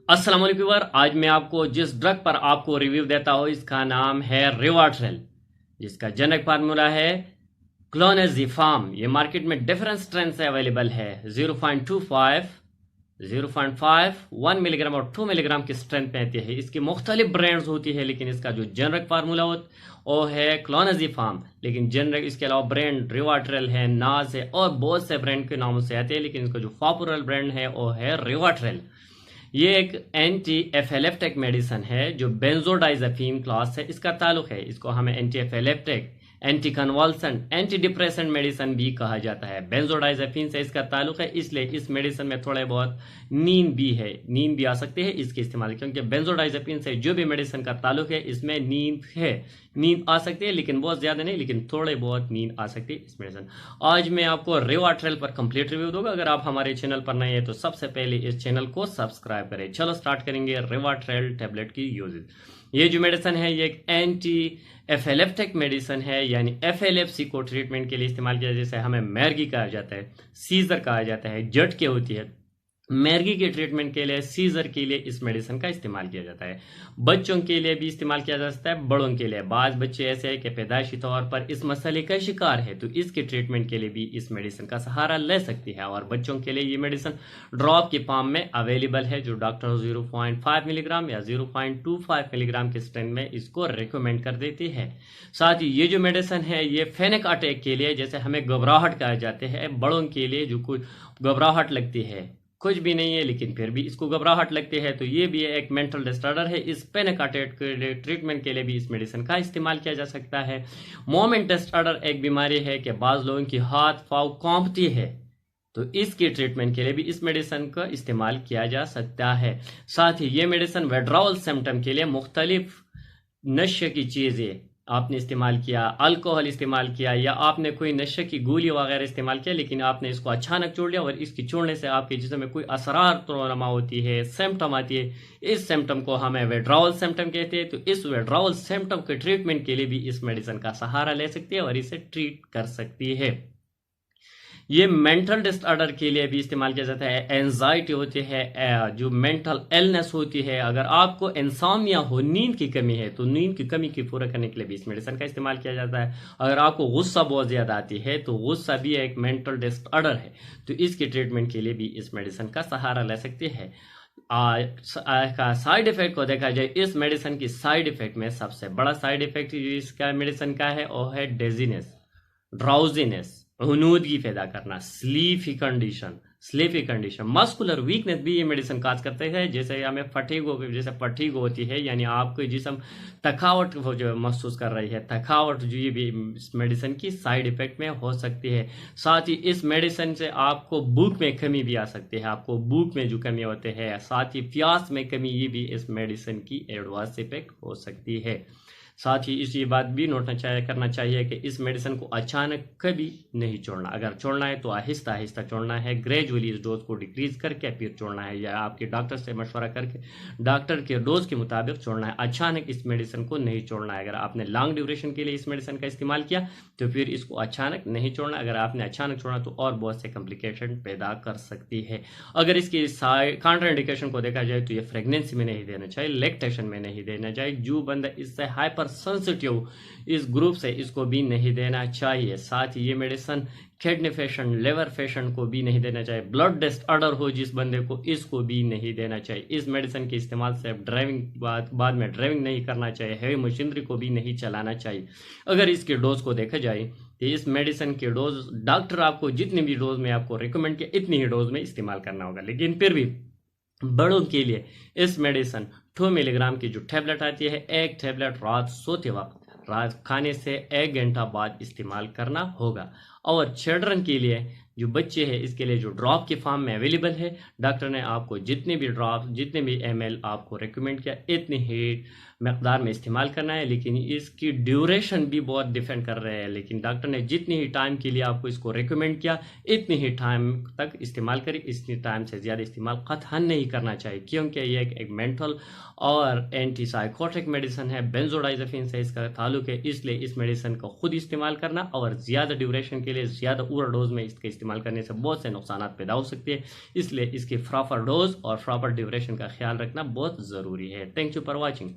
अस्सलाम वालेकुम व्यूअर, आज मैं आपको जिस ड्रग पर आपको रिव्यू देता हूँ इसका नाम है रिवाट्रेल, जिसका जनक फार्मूला है क्लोनेजिफाम। ये मार्केट में डिफरेंट स्ट्रेंथ से अवेलेबल है। 0.25, 0.5, 1 मिलीग्राम और 2 मिलीग्राम की स्ट्रेंथ में आती है। इसकी मुख्तलिफ ब्रांड्स होती है, लेकिन इसका जो जनरिक फार्मूला वो है क्लोनेजिफाम। लेकिन जनरिक इसके अलावा ब्रांड रिवाट्रेल है, नाज है और बहुत से ब्रांड के नामों से आते हैं, लेकिन इसका जो पॉपुलर ब्रांड है वो है रिवाट्रेल। ये एक एंटी एफेलेप्टिक मेडिसिन है जो बेंजोडाइजापीन क्लास से इसका ताल्लुक है। इसको हमें anti epileptic, anti convulsant, anti depressant medicine भी कहा जाता है। बेंजोडाइजापीन से इसका ताल्लुक है, इसलिए इस मेडिसिन में थोड़े बहुत नींद भी आ सकती है इसके इस्तेमाल, क्योंकि बेंजोडाइजापीन से जो भी मेडिसिन का ताल्लुक है इसमें नींद आ सकती है, लेकिन बहुत ज्यादा नहीं, लेकिन थोड़े बहुत नींद आ सकती है इस मेडिसिन। आज मैं आपको रिवाट्रेल पर कंप्लीट रिव्यू दूंगा। अगर आप हमारे चैनल पर नए हैं तो सबसे पहले इस चैनल को सब्सक्राइब करें। चलो स्टार्ट करेंगे रिवाट्रेल टेबलेट की यूजेज। ये जो मेडिसिन है ये एक एंटी एफेलेप्टिक मेडिसिन है, यानी एफएलएफसी को ट्रीटमेंट के लिए इस्तेमाल किया, जैसे हमें मैर्गी कहा जाता है, सीजर कहा जाता है, झटके होती है। मैर्गी के ट्रीटमेंट के लिए, सीजर के लिए इस मेडिसिन का इस्तेमाल किया जाता है। बच्चों के लिए भी इस्तेमाल किया जा सकता है, बड़ों के लिए। बाज बच्चे ऐसे हैं कि पैदाइशी तौर पर इस मसले का शिकार है, तो इसके ट्रीटमेंट के लिए भी इस मेडिसिन का सहारा ले सकती है। और बच्चों के लिए ये मेडिसिन ड्रॉप की फॉर्म में अवेलेबल है, जो डॉक्टर 0.5 मिलीग्राम या 0.25 मिलीग्राम के स्ट्रेंथ में इसको रिकमेंड कर देती है। साथ ही ये जो मेडिसिन है ये पैनिक अटैक के लिए, जैसे हमें घबराहट कहा जाते हैं, बड़ों के लिए जो कुछ घबराहट लगती है, कुछ भी नहीं है लेकिन फिर भी इसको घबराहट लगती है, तो ये भी एक मेंटल डिसऑर्डर है। इस पैनिक अटैक के लिए ट्रीटमेंट के लिए भी इस मेडिसिन का इस्तेमाल किया जा सकता है। मोमेंट डिसऑर्डर एक बीमारी है कि बाज लोगों की हाथ पाँव कांपती है, तो इसके ट्रीटमेंट के लिए भी इस मेडिसिन का इस्तेमाल किया जा सकता है। साथ ही ये मेडिसिन विड्रॉवल सिम्टम के लिए, मुख्तलिफ नशे की चीज़ें आपने इस्तेमाल किया, अल्कोहल इस्तेमाल किया, या आपने कोई नशे की गोली वगैरह इस्तेमाल किया, लेकिन आपने इसको अचानक छोड़ लिया और इसकी छोड़ने से आपके जिस्म में कोई असरार रमा होती है, सिम्टम आती है, इस सिम्टम को हमें विड्रॉवल सिम्टम कहते हैं। तो इस विड्रॉवल सिम्टम के ट्रीटमेंट के लिए भी इस मेडिसिन का सहारा ले सकती है और इसे ट्रीट कर सकती है। ये मेंटल डिसऑर्डर के लिए भी इस्तेमाल किया जाता है। एंजाइटी होती है, जो मेंटल इलनेस होती है, अगर आपको इंसोम्निया हो, नींद की कमी है, तो नींद की कमी की पूरा करने के लिए भी इस मेडिसिन का इस्तेमाल किया जाता है। अगर आपको गुस्सा बहुत ज़्यादा आती है, तो गुस्सा भी एक मेंटल डिसऑर्डर है, तो इसके ट्रीटमेंट के लिए भी इस मेडिसिन का सहारा ले सकती है। का साइड इफेक्ट को देखा जाए, इस मेडिसिन की साइड इफेक्ट में सबसे बड़ा साइड इफेक्ट इसका मेडिसिन का है वो है डेजीनेस, ड्राउजीनेस, हुनूदगी पैदा करना, स्लीपी कंडीशन, मस्कुलर वीकनेस भी ये मेडिसिन काज करते हैं। जैसे हमें फटीग होती है, यानी आपको जिसम थकावट जो महसूस कर रही है, थकावट जो ये भी इस मेडिसिन की साइड इफेक्ट में हो सकती है। साथ ही इस मेडिसिन से आपको भूख में कमी भी आ सकती है, आपको भूख में जो कमी होते हैं, साथ ही प्यास में कमी, ये भी इस मेडिसिन की एडवर्स इफेक्ट हो सकती है। साथ ही इस ये बात भी करना चाहिए कि इस मेडिसिन को अचानक कभी नहीं छोड़ना। अगर छोड़ना है तो आहिस्ता आहिस्ता छोड़ना है, ग्रेजुअली इस डोज को डिक्रीज करके फिर छोड़ना है, या आपके डॉक्टर से मशवरा करके डॉक्टर के डोज के मुताबिक छोड़ना है। अचानक इस मेडिसिन को नहीं छोड़ना है। अगर आपने लॉन्ग ड्यूरेशन के लिए इस मेडिसिन का इस्तेमाल किया तो फिर इसको अचानक नहीं छोड़ना। अगर आपने अचानक छोड़ा तो और बहुत से कॉम्प्लिकेशन पैदा कर सकती है। अगर इसकी कॉन्ट्राइंडिकेशन को देखा जाए तो ये प्रेगनेंसी में नहीं देना चाहिए, लैक्टेशन में नहीं देना चाहिए। जो बंदा इससे हाइपर सेंसिटिव इस ग्रुप से, इसको भी नहीं देना चाहिए। साथ ही ये medicine kidney patient, liver patient को भी नहीं देना चाहिए। ब्लड डिसऑर्डर हो जिस बंदे को, इसको भी नहीं देना चाहिए। इस मेडिसिन के इस्तेमाल से बाद में ड्राइविंग नहीं करना चाहिए, हैवी मशीनरी को भी नहीं चलाना चाहिए। अगर इसके डोज को देखा जाए तो इस मेडिसिन के डोज डॉक्टर आपको जितने भी डोज में आपको रिकमेंड किया, इतनी ही डोज में इस्तेमाल करना होगा। लेकिन फिर भी बड़ों के लिए इस मेडिसिन 2 मिलीग्राम की जो टैबलेट आती है, एक टैबलेट रात सोते वक्त, रात खाने से 1 घंटा बाद इस्तेमाल करना होगा। और चिल्ड्रन के लिए, जो बच्चे हैं, इसके लिए जो ड्रॉप की फॉर्म में अवेलेबल है, डॉक्टर ने आपको जितने भी ml आपको रिकमेंड किया, इतनी ही मकदार में इस्तेमाल करना है। लेकिन इसकी ड्यूरेशन भी बहुत डिपेंड कर रहे हैं, लेकिन डॉक्टर ने जितनी ही टाइम के लिए आपको इसको रिकमेंड किया, इतनी ही टाइम तक इस्तेमाल करें। इतनी टाइम से ज़्यादा इस्तेमाल कतई नहीं करना चाहिए, क्योंकि ये एक मेंटल और एंटी साइकोटिक मेडिसिन है, बेंजोडाइजापीन से इसका ताल्लुक है। इसलिए इस मेडिसिन को खुद इस्तेमाल करना और ज़्यादा ड्यूरेशन के लिए, ज़्यादा ओवरडोज में इसका इस्तेमाल करने से बहुत से नुकसान पैदा हो सकते हैं, इसलिए इसकी प्रॉपर डोज और प्रॉपर ड्यूरेशन का ख्याल रखना बहुत ज़रूरी है। Thank you for watching.